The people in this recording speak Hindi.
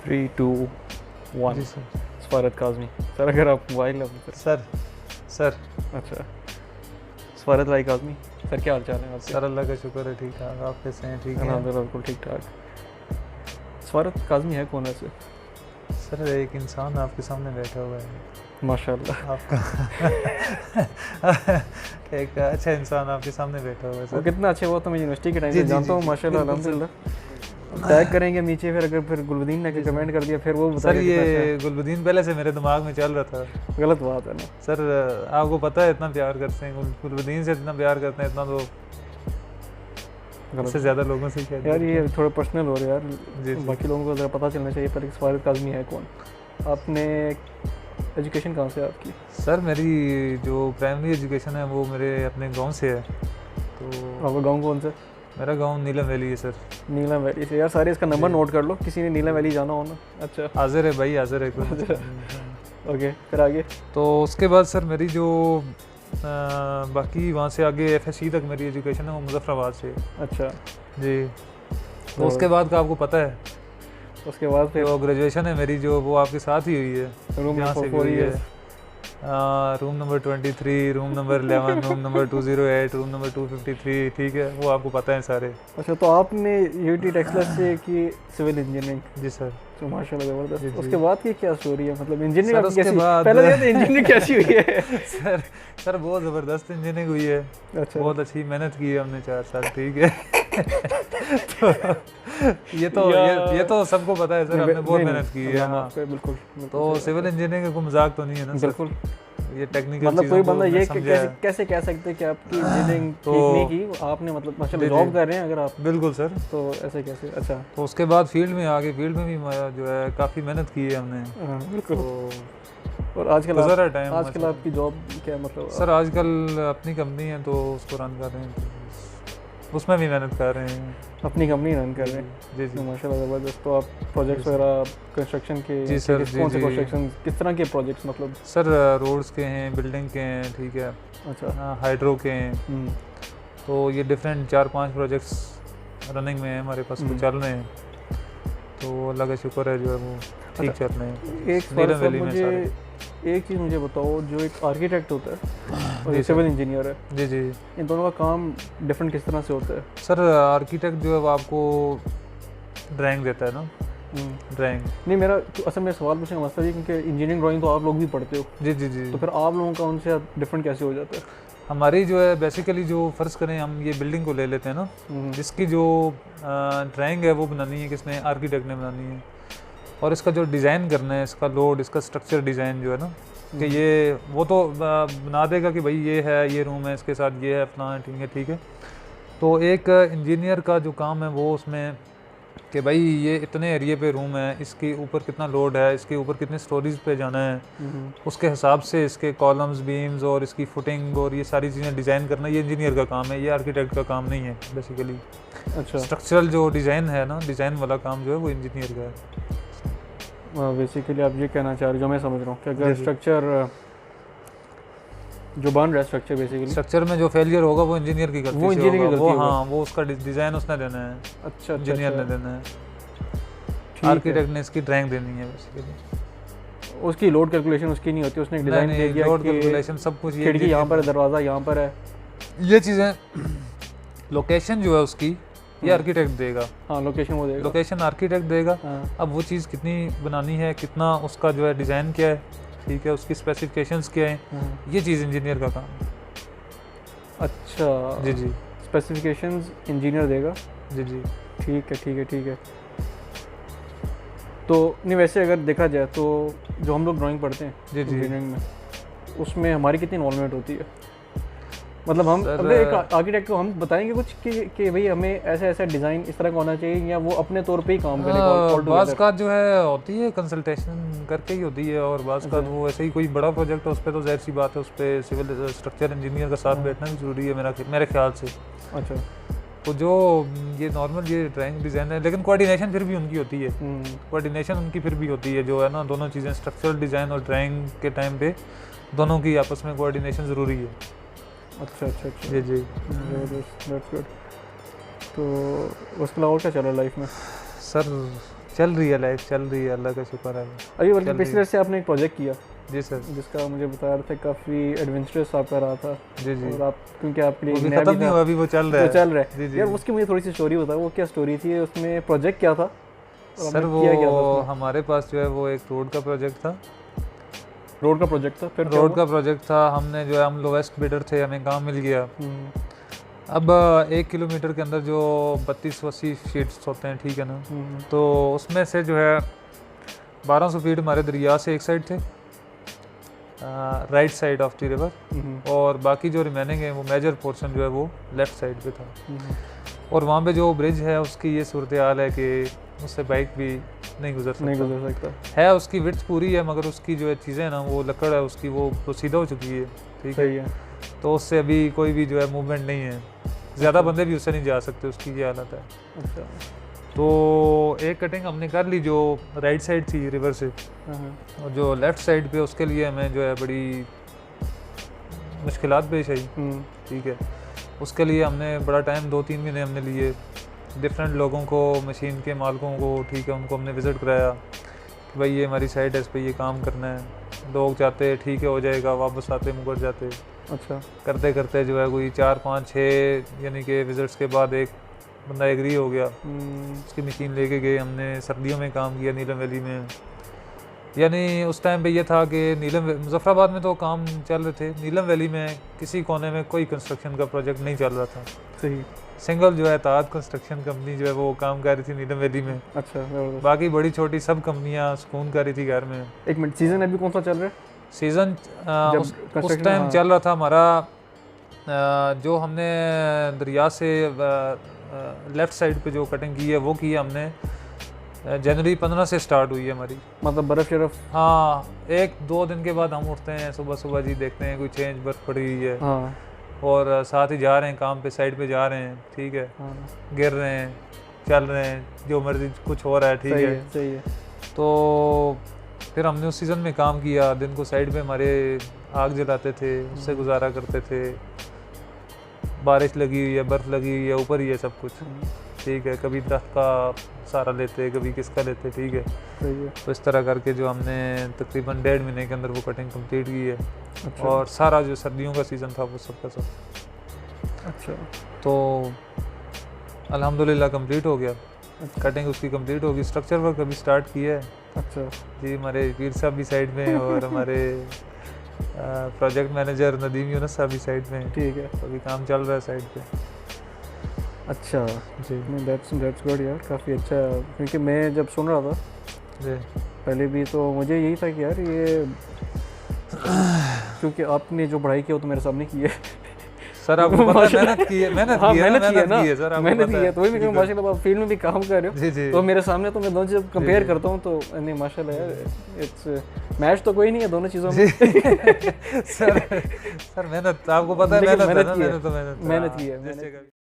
3, 2, 1। जी सर। सफारत काज़मी सर, अगर आप मोबाइल नंबर सर अच्छा, सफारत भाई काज़मी सर, क्या हाल चाल है आपके? सर अल्लाह का शुक्र है, ठीक ठाक। आप कैसे हैं? ठीक है अल्हम्दुलिल्लाह बिल्कुल ठीक ठाक। सफारत काज़मी है कौन वैसे? सर, एक इंसान आपके सामने बैठा हुआ है माशाल्लाह। आपका एक अच्छा इंसान आपके सामने बैठा हुआ है वो सर। कितना अच्छे, वो तो मैं यूनिवर्सिटी के टाइम जी, से जी, जानता हूँ जी, माशाल्लाह बिल्कुल सर। अल्हम्दुलिल्लाह। टैग करेंगे नीचे, फिर अगर फिर गुलबदीन ने जी, कमेंट कर दिया फिर वो सर बताएगा कितना ये गुलबदीन पहले से मेरे दिमाग में चल रहा था। अच्छा। गलत बात है ना सर आपको पता है इतना प्यार करते हैं गुलबदीन से, इतना प्यार करते हैं, इतना तो गलत इससे ज़्यादा लोगों से क्या यार, ये थोड़ा पर्सनल हो रहा है जी, यार, जी। बाकी लोगों को ज़रा पता चलना चाहिए पर सफारत काज़मी है कौन। आपने एजुकेशन कहाँ से है आपकी? सर मेरी जो प्राइमरी एजुकेशन है वो मेरे अपने गांव से है। तो आपका गांव कौन सा? मेरा गांव नीलम वैली है सर। नीलम वैली से। यार सारे इसका नंबर जी। नोट कर लो, किसी ने नीलम वैली जाना हो ना। अच्छा हाजिर है भाई, हाजिर है कोई। ओके, फिर आगे? तो उसके बाद सर मेरी जो बाकी वहाँ से आगे FSC तक मेरी एजुकेशन है वो मुजफ्फराबाद से है। अच्छा, जी। तो उसके बाद का आपको पता है उसके बाद फिर जो ग्रेजुएशन है मेरी जो वो आपके साथ ही हुई है, रूम जहाँ से नंबर भी 4 हुई है। Years. Room number 23, room number 11, room number 208, room number 253, ठीक है, वो आपको पता है सारे। अच्छा, तो आपने यूटी टेक्सटाइल्स से की सिविल इंजीनियरिंग? जी सर। तो माशाल्लाह जी, ज़बरदस्त। जी। उसके बाद की क्या स्टोरी है, मतलब इंजीनियरिंग सर आपकी उसके कैसी? बाद पहले ये तो इंजीनियरिंग कैसी हुई है? सर सर बहुत ज़बरदस्त इंजीनियरिंग हुई है। अच्छा, बहुत अच्छी मेहनत की है हमने 4 साल, ठीक है। तो ये तो सबको पता है सर, हमने बहुत मेहनत की है। हाँ। बिल्कुल तो सिविल इंजीनियरिंग को मजाक तो नहीं है ना सर? बिल्कुल, ये टेक्निकल मतलब कोई चीज़ों को बंदा हमने ये समझा कैसे है। कैसे कह सकते हैं कि आपकी इंजीनियरिंग तो ठीक नहीं की, आपने मतलब माशाल्लाह जी, जॉब जी। कर रहे हैं अगर आप, बिल्कुल सर। तो ऐसे कैसे? अच्छा, तो उसके बाद फील्ड में आगे, फील्ड में भी जो है काफ़ी मेहनत की है हमने। हाँ बिल्कुल। तो और आजकल गुजरा टाइम आजकल आपकी जॉब क्या मतलब? सर आजकल अपनी कंपनी है तो उसको रन कर रहे हैं, तो उसमें भी मेहनत कर रहे हैं। अपनी कंपनी रन कर रहे हैं? जी, तो जी। माशाल्लाह ज़बरदस्त। तो आप प्रोजेक्ट्स वगैरह कंस्ट्रक्शन के जी सर, कौन से जी, जी। कंस्ट्रक्शन, किस तरह के प्रोजेक्ट्स मतलब? सर रोड्स के हैं, बिल्डिंग के हैं, ठीक है, अच्छा, हाइड्रो के हैं। तो ये डिफरेंट 4-5 प्रोजेक्ट्स रनिंग में हैं हमारे पास, वो चल रहे हैं। तो अल्लाह का शुक्र है जो है वो ठीक चल रहे हैं। एक सवाल सर, मुझे एक चीज़ मुझे बताओ, जो एक आर्किटेक्ट होता है और एक सिविल इंजीनियर है, जी, जी। इन दोनों का काम डिफरेंट किस तरह से होता है? सर आर्किटेक्ट जो है वो आपको ड्राइंग देता है ना, ड्राइंग। नहीं, मेरा तो असल में सवाल पूछने का मकसद है क्योंकि इंजीनियरिंग ड्राइंग तो आप लोग भी पढ़ते हो, जी, जी, जी। तो फिर आप लोगों का उनसे डिफरेंट कैसे हो जाता है? हमारी जो है बेसिकली जो फ़र्ज़ करें हम ये बिल्डिंग को ले लेते हैं ना, जिसकी जो ड्राइंग है वो बनानी है किसने? आर्किटेक्ट ने बनानी है। और इसका जो डिज़ाइन करना है, इसका लोड, इसका स्ट्रक्चर डिज़ाइन जो है ना, कि ये वो तो बना देगा कि भाई ये है, ये रूम है, इसके साथ ये है, अपना ठीक है, ठीक है। तो एक इंजीनियर का जो काम है वो उसमें कि भाई ये इतने एरिए पे रूम है, इसके ऊपर कितना लोड है, इसके ऊपर कितने स्टोरीज पे जाना है, उसके हिसाब से इसके कॉलम्स, बीम्स और इसकी फुटिंग और ये सारी चीज़ें डिज़ाइन करना, ये इंजीनियर का काम है, ये आर्किटेक्ट का काम नहीं है बेसिकली। अच्छा, स्ट्रक्चरल जो डिज़ाइन है ना, डिज़ाइन वाला काम जो है वो इंजीनियर का है। बेसिकली आप ये कहना चाह रहे हो, जो मैं समझ रहा हूँ कि अगर जी, जी। स्ट्रक्चर जो बन रहा है, स्ट्रक्चर बेसिकली स्ट्रक्चर में जो फेलियर होगा वो इंजीनियर की गलती वो से इंजीनियर की होगा। गलती वो होगा। हाँ, वो उसका डिज़ाइन उसने देना है, अच्छा, इंजीनियर ने देना है। है। आर्किटेक्ट ने इसकी ड्राइंग देनी है बेसिकली। उसकी लोड कैलकुलेशन उसकी नहीं होती, उसने डिज़ाइन दे दिया लोड कि कैलकुलेशन सब कुछ ये खिड़की यहाँ पर है, दरवाज़ा यहाँ पर है, ये चीज़ें, लोकेशन जो है उसकी ये आर्किटेक्ट देगा। हाँ लोकेशन वो देगा, लोकेशन आर्किटेक्ट देगा। हाँ। अब वो चीज़ कितनी बनानी है, कितना उसका जो है डिज़ाइन क्या है, ठीक है, उसकी स्पेसिफिकेशंस क्या हैं, ये चीज़ इंजीनियर का काम है। अच्छा, जी, जी, स्पेसिफिकेशंस इंजीनियर देगा। जी, जी। ठीक है, ठीक है, ठीक है। तो नहीं, वैसे अगर देखा जाए तो जो हम लोग ड्राइंग पढ़ते हैं जी, जी। इंजीनियरिंग में, उसमें हमारी कितनी इन्वॉल्वमेंट होती है? मतलब हम सर, अगर एक आर्किटेक्ट को हम बताएंगे कुछ कि भाई हमें ऐसा ऐसा डिज़ाइन इस तरह का होना चाहिए, या वो अपने तौर पे ही काम करेगा? बाज़ का जो है होती है कंसल्टेशन करके ही होती है, और बाज़ का वो ऐसे ही कोई बड़ा प्रोजेक्ट है उस पर तो ज़ाहिर सी बात है, उस पर सिविल स्ट्रक्चर इंजीनियर का साथ बैठना भी ज़रूरी है मेरे ख्याल से। अच्छा, तो जो ये नॉर्मल ये ड्राइंग डिज़ाइन है, लेकिन कोऑर्डिनेशन फिर भी उनकी होती है, कोऑर्डिनेशन उनकी फिर भी होती है, जो है ना, दोनों चीज़ें स्ट्रक्चरल डिज़ाइन और ड्राइंग के टाइम पे दोनों की आपस में कोऑर्डिनेशन ज़रूरी है। अच्छा, अच्छा, अच्छा। जी, जी। That's good. तो उसके अलावा और क्या चल रहा है लाइफ में? सर चल रही है लाइफ, चल रही है, अल्लाह का शुक्र है। अभी बल्कि पिछले से आपने एक प्रोजेक्ट किया जी सर, जिसका मुझे बता रहे थे काफ़ी एडवेंचरस आपका रहा था। जी जी, और आप क्योंकि आपके लिए वो भी नया खत्म भी नहीं था, हुआ, अभी वो चल रहा तो है। चल रहा है। जी जी यार उसकी मुझे थोड़ी सी स्टोरी बताओ, वो क्या स्टोरी थी, उसमें प्रोजेक्ट क्या था? और सर, आपने वो किया क्या था उसमें? हमारे पास जो है वो एक रोड का प्रोजेक्ट था। रोड का प्रोजेक्ट था, फिर क्या रोड हुआ? का प्रोजेक्ट था, हमने जो है, हम लोवेस्ट बिडर थे, हमें काम मिल गया। अब 1 किलोमीटर के अंदर जो 32-80 फीट्स होते हैं, ठीक है ना, तो उसमें से जो है 1200 फीट हमारे दरिया से एक साइड थे, right side of the river, और बाकी जो रिमेनिंग है वो मेजर पोर्शन जो है वो लेफ़्ट साइड पे था। और वहाँ पे जो ब्रिज है उसकी ये सूरत हाल है कि उससे बाइक भी नहीं गुजर सकता है। उसकी विड्थ पूरी है, मगर उसकी जो है चीज़ें ना, वो लकड़ है उसकी, वो सीधा हो चुकी है, ठीक है, तो उससे अभी कोई भी जो है मूवमेंट नहीं है, ज़्यादा बंदे भी उससे नहीं जा सकते, उसकी ये हालत है। अच्छा। तो एक कटिंग हमने कर ली जो राइट साइड थी रिवर से, और जो लेफ़्ट साइड पे उसके लिए हमें जो है बड़ी मुश्किलात पेश आई, ठीक है। उसके लिए हमने बड़ा टाइम, 2-3 महीने हमने लिए, डिफरेंट लोगों को, मशीन के मालिकों को, ठीक है, उनको हमने विज़िट कराया कि भाई ये हमारी साइट है, इस पर ये काम करना है। लोग चाहते ठीक है हो जाएगा, वापस आते मुकर जाते। अच्छा। करते करते जो है कोई 4-5-6 यानी कि विज़िट्स के बाद एक बंदा एग्री हो गया, उसकी मशीन लेके गए, हमने सर्दियों में काम किया नीलम वैली में। यानी उस टाइम पे ये था कि मुजफ्फराबाद में तो काम चल रहे थे, नीलम वैली में किसी कोने में कोई कंस्ट्रक्शन का प्रोजेक्ट नहीं चल रहा था। सही। सिंगल जो है ताज कंस्ट्रक्शन कंपनी जो है वो काम कर रही थी नीलम वैली में। अच्छा। बाकी बड़ी छोटी सब कंपनियां सुकून कर रही थी घर में। एक मिनट, सीजन अभी कौन सा चल रहा है? सीज़न उस टाइम चल रहा था हमारा, जो हमने दरिया से लेफ़्ट साइड पे जो कटिंग की है वो की है हमने, जनवरी 15 से स्टार्ट हुई है हमारी। मतलब बर्फ़ शरफ? हाँ, 1-2 दिन के बाद हम उठते हैं सुबह सुबह जी, देखते हैं कोई चेंज, बर्फ़ पड़ी हुई है। हाँ। और साथ ही जा रहे हैं काम पे, साइड पे जा रहे हैं, ठीक है। हाँ। गिर रहे हैं, चल रहे हैं, जो मर्जी कुछ हो रहा है, ठीक है। सही है। तो फिर हमने उस सीज़न में काम किया, दिन को साइड पे हमारे आग जलाते थे, उससे गुजारा करते थे। बारिश लगी हुई है, बर्फ़ लगी हुई है, ऊपर ही है सब कुछ, ठीक है। कभी दरख्त का सहारा लेते, कभी किसका लेते, ठीक है। तो इस तरह करके जो हमने तकरीबन 1.5 महीने के अंदर वो कटिंग कंप्लीट की है। अच्छा। और सारा जो सर्दियों का सीज़न था वो सब का सब। अच्छा। तो अल्हम्दुलिल्लाह कंप्लीट हो गया। अच्छा। कटिंग उसकी कंप्लीट होगी, स्ट्रक्चर वर्क अभी स्टार्ट किया है। अच्छा जी, हमारे पीर साहब भी साइड में और हमारे प्रोजेक्ट मैनेजर नदीम यूनुस साहब भी साइड में, ठीक है। अभी काम चल रहा है साइड पे। अच्छा जी, दैट्स गुड यार, काफ़ी अच्छा। क्योंकि मैं जब सुन रहा था जी पहले भी, तो मुझे यही था कि यार ये क्योंकि आपने जो पढ़ाई की वो तो मेरे सामने की है सर, आपको पता है मेहनत की है सर, मैंने की है, तो वही मैं माशाल्लाह आप फील्ड में भी काम कर रहे हो। जी। तो मेरे सामने तो मैं दोनों चीज़ कंपेयर करता हूँ, तो नहीं माशाल्लाह यार, इट्स मैच तो कोई नहीं है दोनों चीज़ों में। सर मेहनत, आपको पता है मेहनत की है।